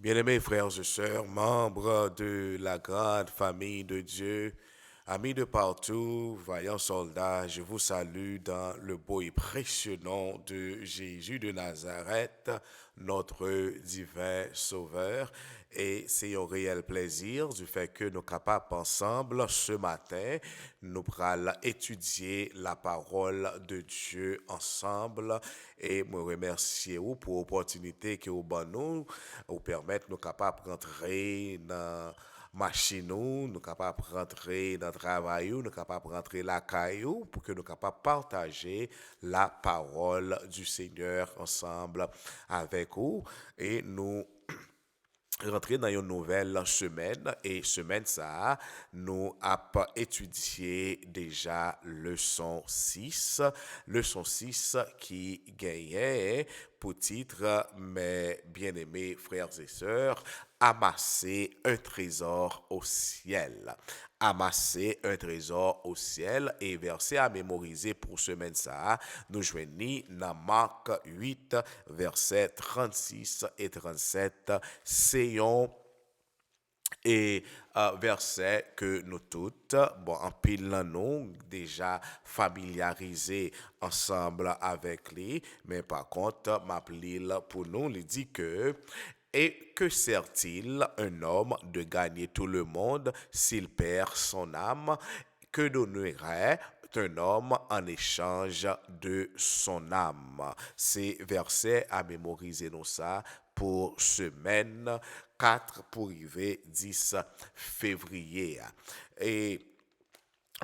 Bien-aimés frères et sœurs, membres de la grande famille de Dieu, amis de partout, vaillants soldats, je vous salue dans le beau et précieux nom de Jésus de Nazareth, notre divin Sauveur. Et c'est un réel plaisir du fait que nous capables ensemble ce matin, nous allons étudier la parole de Dieu ensemble et me remercier vous pour l'opportunité que vous donnez nous, vous permettre nous capables de rentrer dans machine nous capables de rentrer dans le travail, nous capables de rentrer la caillou pour que nous capables de partager la parole du Seigneur ensemble avec vous et nous rentrer dans une nouvelle semaine et semaine ça nous avons étudié déjà leçon 6 qui gagnait pour titre mes bien-aimés frères et sœurs amasser un trésor au ciel, amasser un trésor au ciel et verset à mémoriser pour semaine ça nous joignons dans Marc 8 verset 36 et 37 c'est un et verset que nous toutes, bon, en pile nous déjà familiarisés ensemble avec lui, mais par contre, m'appelle pour nous, il dit que et que sert-il un homme de gagner tout le monde s'il perd son âme? Que donnerait un homme en échange de son âme? C'est verset à mémoriser nous ça pour semaine 4 pour arriver 10 février. Et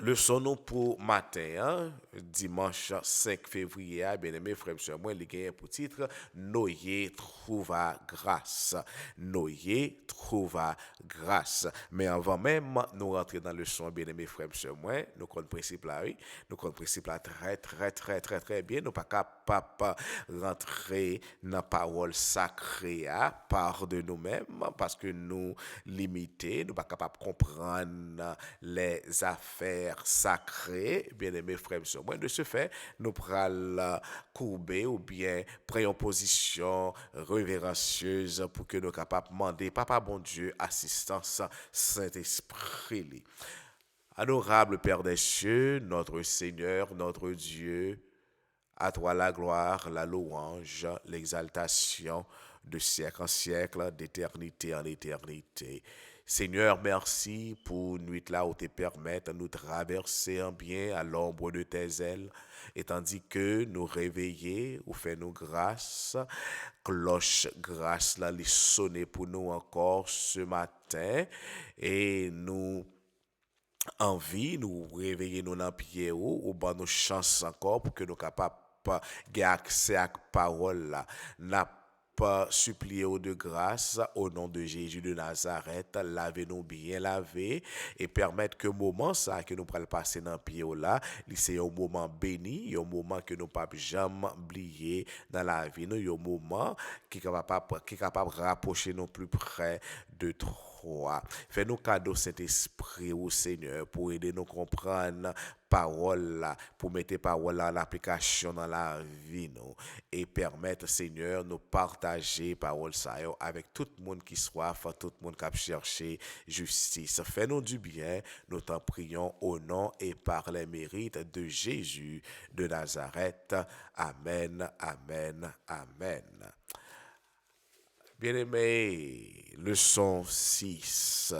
le son pour matin, hein, dimanche 5 février, bien aimé frère, monsieur, moi, il y a pour titre Noyer trouva grâce. Noyer trouva grâce. Mais avant même, nous rentrer dans le son, bien aimé frère, monsieur, moi, nous connaissons le principe là, oui. Nous connaissons le principe là très bien. Nous pas capable rentrer dans la parole sacrée par de nous-mêmes parce que nous limités, nous pas capable de comprendre les affaires sacrées, bien aimés frères et sœurs. Moi, de ce fait, nous prenons courber ou bien prendre une position révérencieuse pour que nous capables de demander, Papa bon Dieu, assistance Saint-Esprit. Adorable Père des cieux, notre Seigneur, notre Dieu, à toi la gloire, la louange, l'exaltation de siècle en siècle, d'éternité en éternité. Seigneur, merci pour nuit là où tu permets de nous traverser en bien à l'ombre de tes ailes. Et tandis que nous réveiller ou fait nous grâce, cloche grâce là, les sonner pour nous encore ce matin. Et nous envie, nous réveiller nous dans pied ou ben nous chance encore pour que nous capables gagner accès à la parole là. N'a pas supplié de grâce au nom de Jésus de Nazareth, lavez-nous bien laver et permettre que moment ça que nous prenons passer dans pied là, c'est un moment béni, un moment que nous pas jamais oublier dans la vie, nous un moment qui est capable de rapprocher nous plus près de toi. Fais-nous cadeau cet esprit au Seigneur pour aider nous à comprendre parole là, pour mettre parole là en application dans la vie nous et permettre Seigneur nous partager parole ça avec tout le monde qui soif, tout le monde qui a cherché justice. Fais-nous du bien, nous t'en prions au nom et par les mérites de Jésus de Nazareth. Amen, amen, amen. Bien-aimé, leçon 6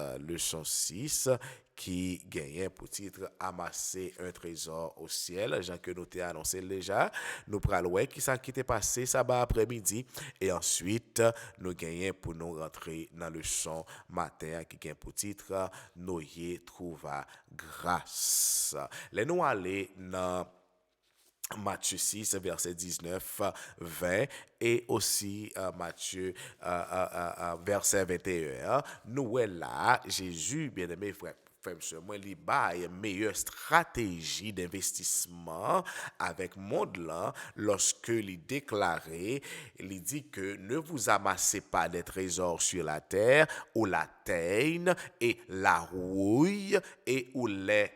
qui gagnait pour titre Amasser un trésor au ciel. Jean que nous t'ai annoncé déjà, nous prenons qui ça qui t'est passé ça après-midi et ensuite nous gagnons pour nous rentrer dans le leçon matin qui gagne pour titre Noyer trouva grâce. Les nous aller dans Matthieu 6, verset 19, 20 et aussi Matthieu verset 21. Nous est là, Jésus, bien-aimé frère. Moi, il y a une meilleure stratégie d'investissement avec monde là lorsque il déclarait, il dit que ne vous amassez pas des trésors sur la terre où la teigne et la rouille et où les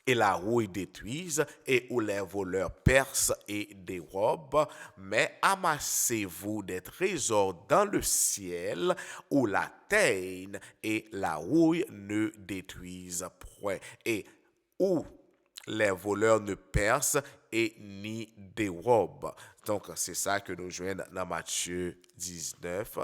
et la rouille détruisent, et où les voleurs percent et dérobent, mais amassez-vous des trésors dans le ciel, où la teigne et la rouille ne détruisent point, et où les voleurs ne percent et ni dérobent. Donc, c'est ça que nous joignons dans Matthieu 19,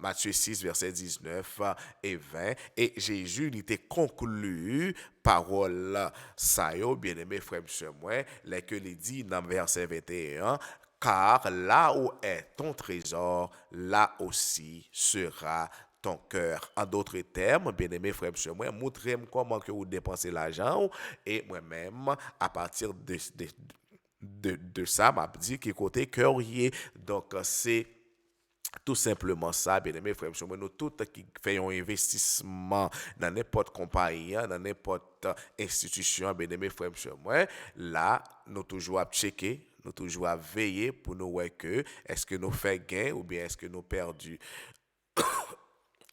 Matthieu 6, verset 19 et 20. Et Jésus il était conclu parole ça yo, bien-aimé frère monsieur moi, les que il dit dans verset 21, car là où est ton trésor, là aussi sera ton cœur. En d'autres termes, bien-aimé frère monsieur moi, montrez-moi comment que vous dépensez l'argent et moi-même, à partir de ça, m'a dit qu'il côté cœur y est. Donc, c'est tout simplement ça, bien aimé frère, nous tous qui faisons un investissement dans n'importe compagnie, dans n'importe institution, bien aimé frère, moi, là, nous toujours à checker, nous toujours à veiller pour nous voir que est-ce que nous faisons gain ou bien est-ce que nous perdu,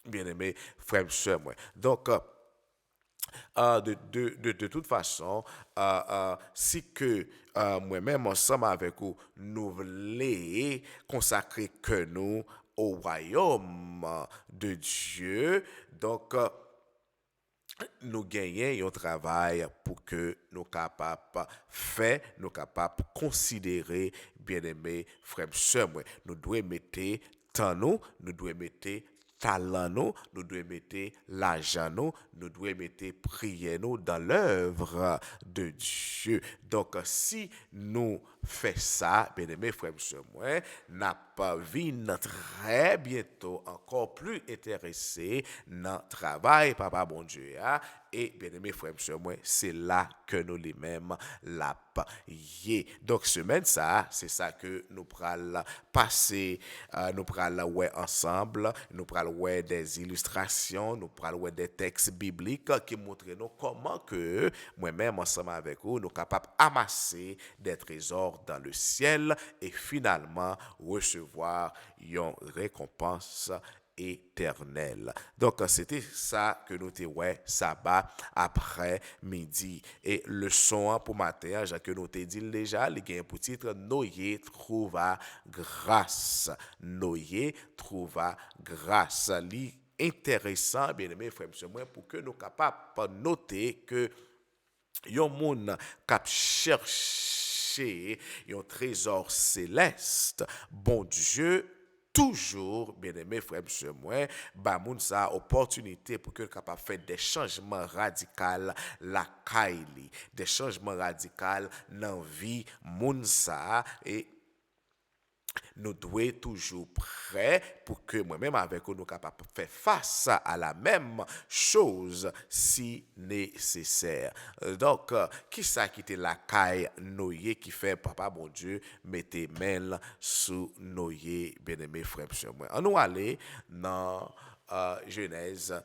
bien aimé frère, moi. Donc, de toute façon, si que moi-même, ensemble avec vous, nous voulons consacrer que nous au royaume de Dieu, donc nous gagnons un travail pour que nous capables faire, nous capables considérer, bien aimé frère, sœur, nous devons mettre temps nous devons mettre talent nous devons mettre l'argent nous devons mettre prière dans l'œuvre de Dieu. Donc si nous faisons ça, bien aimé frère, moi, n'a pas vu très bientôt encore plus intéressé dans le travail, papa bon Dieu. Et bien aimé frère, moi, c'est là que nous les mêmes la payé. Donc semaine ça, c'est ça que nous prenons passer, nous prenons ouais ensemble, nous prenons ouais des illustrations, nous prenons ouais des textes bibliques qui montrent nous comment que moi-même ensemble avec vous, nous sommes capables d'amasser des trésors dans le ciel et finalement recevoir une récompense éternelle. Donc, c'était ça que nous avons ouais, sabbat après-midi. Et le son pour matin, que nous avons dit déjà, il y a un petit titre, Noyer trouva grâce. Noyer trouva grâce. Intéressant, bien aimé frère, moi, pour que nous soyons capables de noter que yon moun kap chercher un trésor céleste, bon Dieu toujours, bien aimé frère monsieur moi, ba moun sa opportunité pour que capable faire des changements radicaux la kaili, des changements radicaux dans vie moun sa et nous devons toujours prêts pour que moi-même avec nous capables de faire face à la même chose si nécessaire. Donc, qui ça qui était la caille noyé qui fait papa bon Dieu mettez main sous noyé bien-aimé frère moi. On nous aller dans Genèse,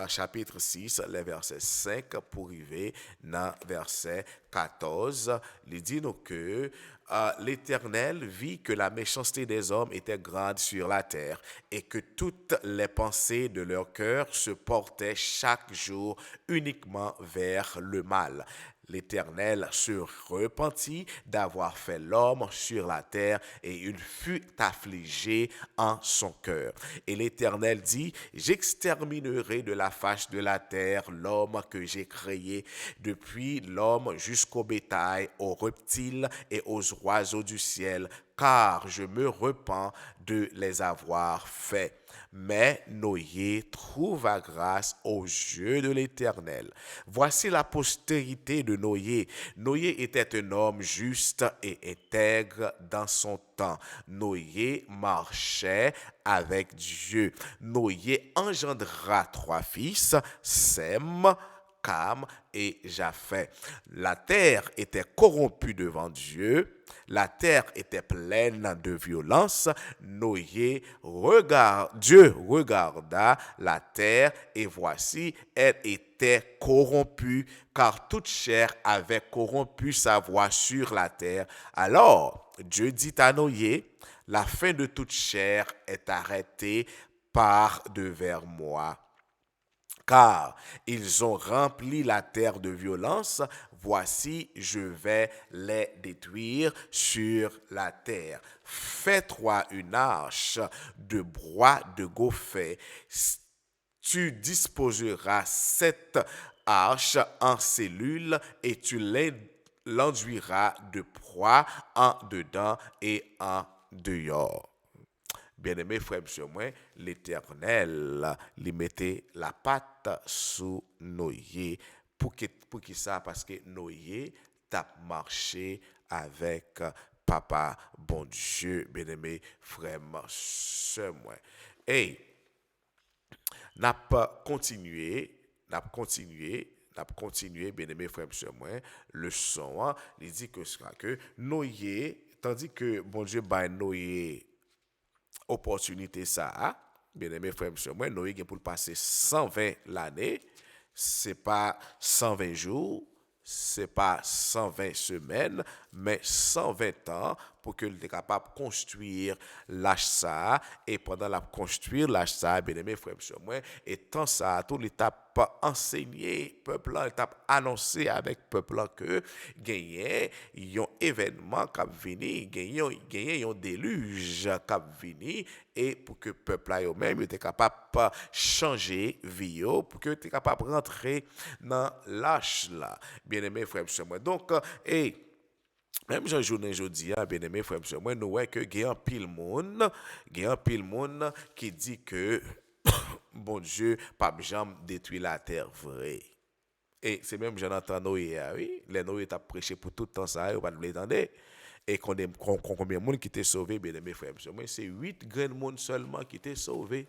chapitre 6, le verset 5 pour arriver dans verset 14. Il dit nous que l'Éternel vit que la méchanceté des hommes était grande sur la terre et que toutes les pensées de leur cœur se portaient chaque jour uniquement vers le mal. L'Éternel se repentit d'avoir fait l'homme sur la terre et il fut affligé en son cœur. Et l'Éternel dit, j'exterminerai de la face de la terre l'homme que j'ai créé, depuis l'homme jusqu'au bétail, aux reptiles et aux oiseaux du ciel, car je me repens de les avoir faits. Mais Noé trouva grâce aux yeux de l'Éternel. Voici la postérité de Noé. Noé était un homme juste et intègre dans son temps. Noé marchait avec Dieu. Noé engendra 3 fils, Sem, Cam et Japheth. La terre était corrompue devant Dieu, la terre était pleine de violence. Dieu regarda la terre et voici, elle était corrompue, car toute chair avait corrompu sa voix sur la terre. Alors Dieu dit à Noé, la fin de toute chair est arrêtée par devers moi. car ils ont rempli la terre de violence. Voici, je vais les détruire sur la terre. Fais-toi une arche de bois de gopher. Tu disposeras cette arche en cellules et tu l'enduiras de proie en dedans et en dehors. Bien-aimé frère, monsieur, moi, l'Éternel, lui mettait la patte sous Noé. Pour qui ça? Parce que Noé t'a marché avec papa, bon Dieu, bien-aimé frère, monsieur, moi. Et n'a pas continué, bien aimé frère, monsieur, moi, le son, hein, il dit que ce sera que Noé, tandis que bon Dieu, bah, Noé, opportunité ça, bien aimé frère, monsieur, moi, Noé, pour le passer 120 l'année, c'est pas 120 jours, c'est pas 120 semaines, mais 120 ans pour que soit capable de construire l'âge ça. Et pendant la construire l'âge ça, bien aimé frère, monsieur, moi, et tant ça, tout l'étape enseigné, peuple là, l'étape annoncé avec peuple là que gagné, un événement qui venu, gagné un déluge qui venu, et pour que peuple là eux-mêmes était capable de changer vie pour que tu capable de rentrer dans l'âge là. Bien aimé frère, monsieur, moi. Donc, et même jean journée jodi a bien aimé frère monsieur moi nous ouais que gen un pile monde qui dit que bon Dieu pas jamais détruit la terre vrai. Et c'est même j'en entends Noé oui, les Noé t'a prêché pour tout le temps ça, vous pas l'entendre. Et combien de monde qui t'est sauvé bien aimé frère monsieur moi c'est 8 grands monde seulement qui t'est sauvé.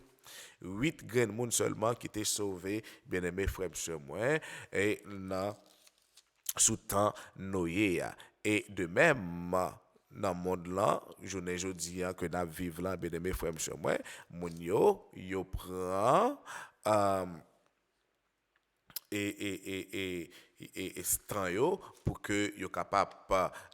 8 grands monde seulement qui t'est sauvé bien aimé frère monsieur moi et non sous temps Noé. Et de même, dans le monde là, je ne dis que nous vivons là, bien mes frères, monsieur, moi, mon yo prend et strang yo pour que yo capable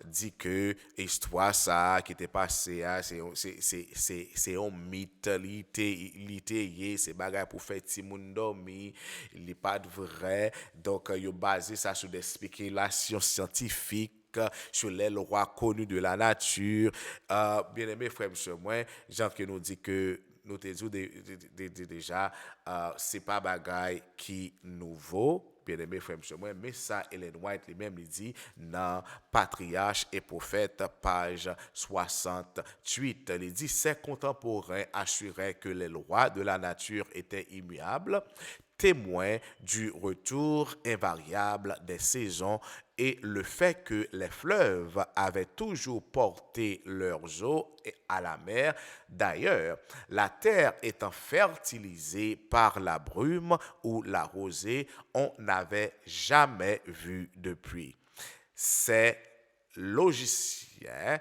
dire que histoire ça qui était passé c'est un mythe littéraire c'est bagay pour faire ti moun dormi il n'est pas de vrai donc yo basé ça sur des spéculations scientifiques sur les lois connues de la nature. Bien aimé frère monsieur moi Jean que nous dit que nous te dit déjà c'est pas bagay qui nouveau bien aimé frère monsieur moi mais ça Ellen White lui-même il dit dans Patriarche et Prophète page 68 il dit ses contemporains assuraient que les lois de la nature étaient immuables témoin du retour invariable des saisons et le fait que les fleuves avaient toujours porté leurs eaux à la mer. D'ailleurs, la terre étant fertilisée par la brume ou la rosée, on n'avait jamais vu de pluie. Ces logiciens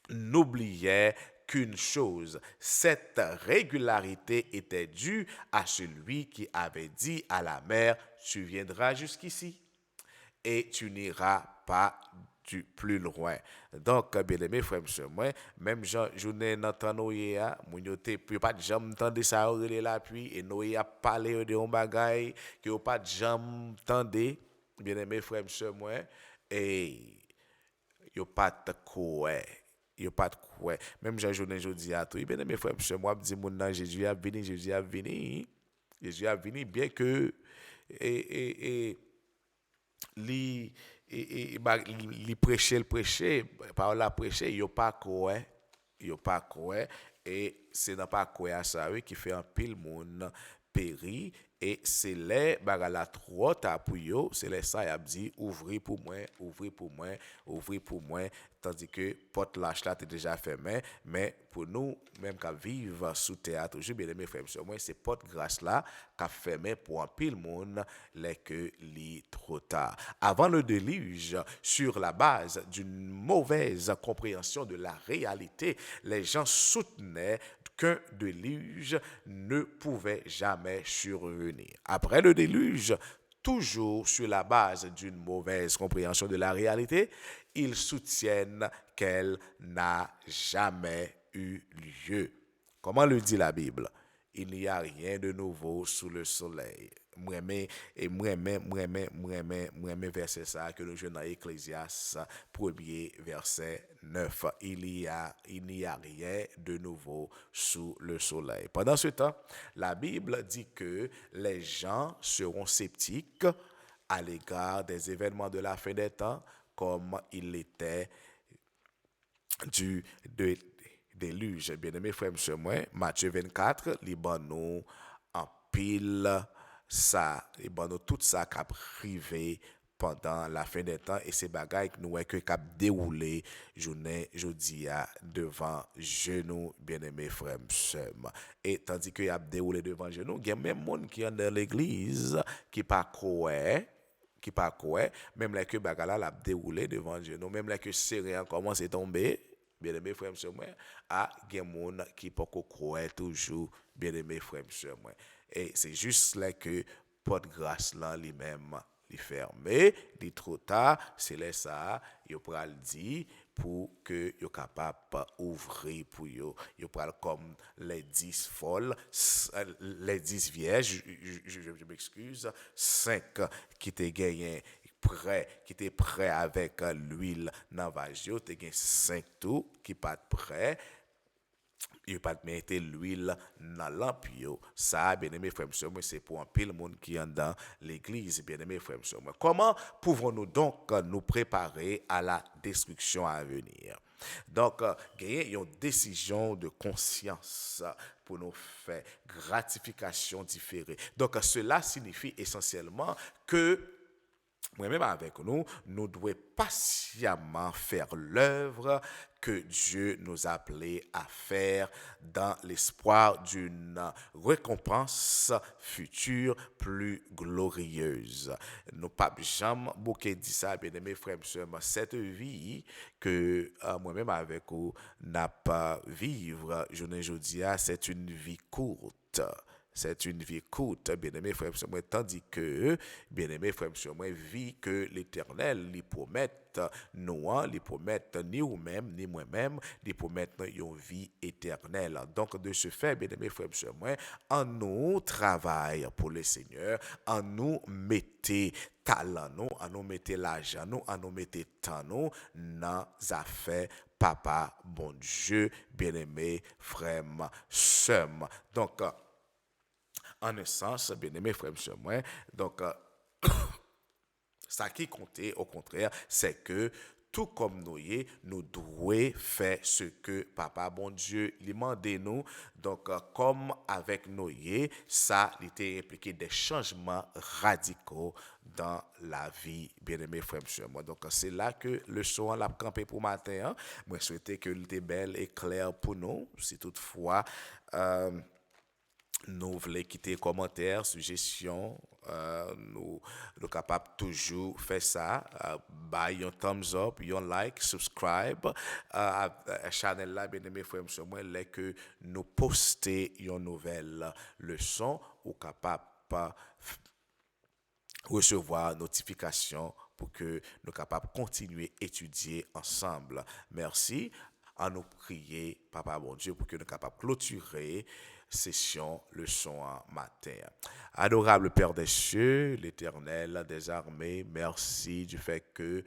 n'oubliait qu'une chose, cette régularité était due à celui qui avait dit à la mer, tu viendras jusqu'ici et tu n'iras pas du plus loin. Donc, bien aimé frère, monsieur, moi, même journée dans Noé, mon yote, puis pas de jam tande ça relé la pluie, et Noé a parlé de un bagay, que pas de jam tande, bien aimé frère, monsieur, moi, et yo pas de quoi. Yo pas de quoi. Même j'ai journée jodi à tout. Bien aimé frère, monsieur, moi, me dit mon nan Jésus a venu, Jésus a venu. Jésus a venu, bien que, et, li li prêcher le prêcher par la prêcher yo pas quoi et c'est dans pas quoi ça oui qui fait un pile monde péri et c'est les bagala trop tard pour yo c'est les ça y a dit ouvrir pour moi tandis que porte lâche là t'es déjà fermé mais pour nous même qu'à vivre sous terre toujours bien aimé frère moi c'est porte grâce là qu'a fermé pour un pile monde les que li trop tard avant le déluge sur la base d'une mauvaise compréhension de la réalité les gens soutenaient qu'un déluge ne pouvait jamais survenir. Après le déluge, toujours sur la base d'une mauvaise compréhension de la réalité, ils soutiennent qu'elle n'a jamais eu lieu. Comment le dit la Bible? Il n'y a rien de nouveau sous le soleil. Moi, verset ça que nous jouons dans Ecclésiaste 1er verset 9. Il n'y a rien de nouveau sous le soleil. Pendant ce temps, la Bible dit que les gens seront sceptiques à l'égard des événements de la fin des temps comme il l'était du déluge. Bien-aimés frères et sœurs, moi, Matthieu 24, li ban nous en pile ça, li ban nous tout ça qui a privé pendant la fin des temps et ces bagailles que nous que cap déroulé journée jeudi devant genou bien-aimés frères et sœurs. Et tandis que y a déroulé devant genou, il y a même monde qui est dans l'église qui pas croire qui pas quoi même là que bagala l'a déroulé devant Dieu nous même là que serré commence à tomber bien aimé frère monsieur moi à gen monde qui pas croire toujours bien aimé frère monsieur moi et c'est juste là que porte grâce là lui-même il fermé dit trop tard c'est là ça il pral dit pour que yo capable ouvrir pour yo pral comme les 10 folles les 10 vierges je m'excuse 5 qui étaient gagnés prêt qui était prêt avec l'huile dans vase yo te gen 5 tout qui pas prêt il pas de mettre l'huile dans lampe yo ça bien aimé frère monsieur moi c'est pour un pile monde qui est dans l'église bien aimé frère monsieur moi comment pouvons-nous donc nous préparer à la destruction à venir donc gagner une décision de conscience pour nous faire gratification différée donc cela signifie essentiellement que moi-même avec nous, nous devons patiemment faire l'œuvre que Dieu nous a appelés à faire dans l'espoir d'une récompense future plus glorieuse. Nous pas jamais bouquet dit ça, bien aimés frères et sœurs, cette vie que moi-même avec vous n'a pas vivre, je ne dis c'est une vie courte. C'est une vie courte, bien-aimé frère et moi, tandis que, bien-aimé frère et moi, vie que l'Éternel lui promette, nous, lui promette ni vous-même, ni moi-même, lui promette une vie éternelle. Donc, de ce fait, bien-aimé frère et moi, en nous travaille pour le Seigneur, en nous mettez talent, nous, en nous mettez l'argent, nous, en nous mettez temps, nous, dans affaires papa, bon Dieu, bien-aimé frère, sœur. Donc, en un sens, bien aimé frère, monsieur, moi, donc, ça qui comptait, au contraire, c'est que tout comme nous y est, nous devons faire ce que Papa bon Dieu lui demande nous. Donc, comme avec nous y est, ça était impliqué des changements radicaux dans la vie, bien-aimé frère, monsieur. Moi, donc, c'est là que le son l'a campé pour matin. Hein. Moi, je souhaitais que était belle et claire pour nous. Si toutefois, nous voulons quitter commentaires, suggestions, nous capables toujours faire ça, buy un thumbs up, un like, subscribe à la chaîne là, bien aimé frère sur moi, là que nous poster une nouvelle leçon ou capable recevoir notification pour que nous capables continuer à étudier ensemble. Merci à nous prier, Papa bon Dieu, pour que nous capables clôturer session leçon en matin. Adorable Père des cieux, l'Éternel des armées, merci du fait que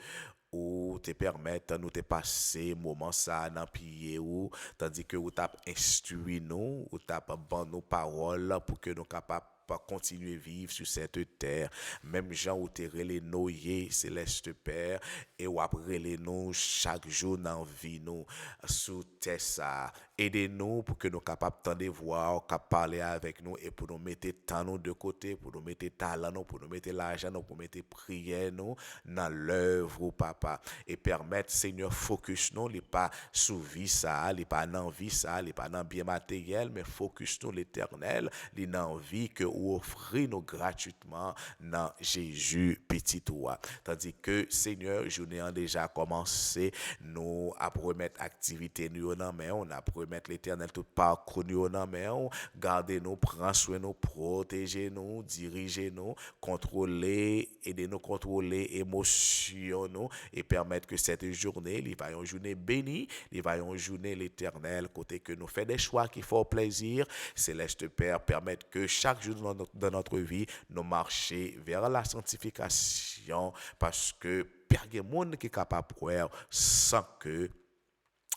ou te permettre nous te passer moment ça dans pied ou tandis que vous t'as instruit nous ou t'as bon nos paroles pour que nous capables pas continuer à vivre sur cette terre. Même gens où te relé noyer céleste Père et ou après les nous chaque jour dans vie nous sous terre ça. Aidez-nous pour que nous capables de voir, capables parler avec nous et pour nous mettre temps nous de côté, pour nous mettre talent nous, pour nous mettre l'argent nous, pour mettre prière nous dans l'œuvre papa et permettre Seigneur focus nous, les pas sous vie ça, les pas dans vie ça, les pas dans bien matériel mais focus nous l'éternel, les dans vie que ou offrir nous gratuitement dans Jésus petit toi. Tandis que Seigneur, journée a déjà commencé, nous à remettre activité nous dans mais on a remettre l'Éternel tout parcours nous dans main, gardez-nous, prends soin nous, protégez-nous, dirigez-nous, contrôlez, aidez-nous contrôler émotions nous et permettre que cette journée, il va une journée bénie, il va une journée l'Éternel, côté que nous faisons des choix qui font plaisir. Céleste Père, permettre que chaque jour dans notre vie, nous marchions vers la sanctification parce que Père, il y a des gens qui sont capables de croire sans que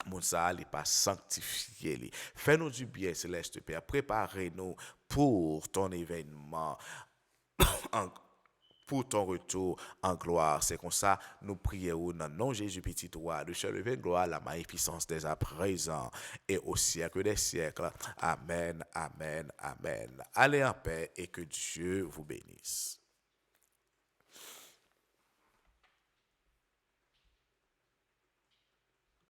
mon ça n'est pas sanctifié. Fais-nous du bien, Céleste Père. Préparez-nous pour ton événement, en- pour ton retour en gloire. C'est comme ça, nous prions dans le nom de Jésus petit roi, de se lever gloire, la magnificence des à présent et au siècle des siècles. Amen, amen, amen. Allez en paix et que Dieu vous bénisse.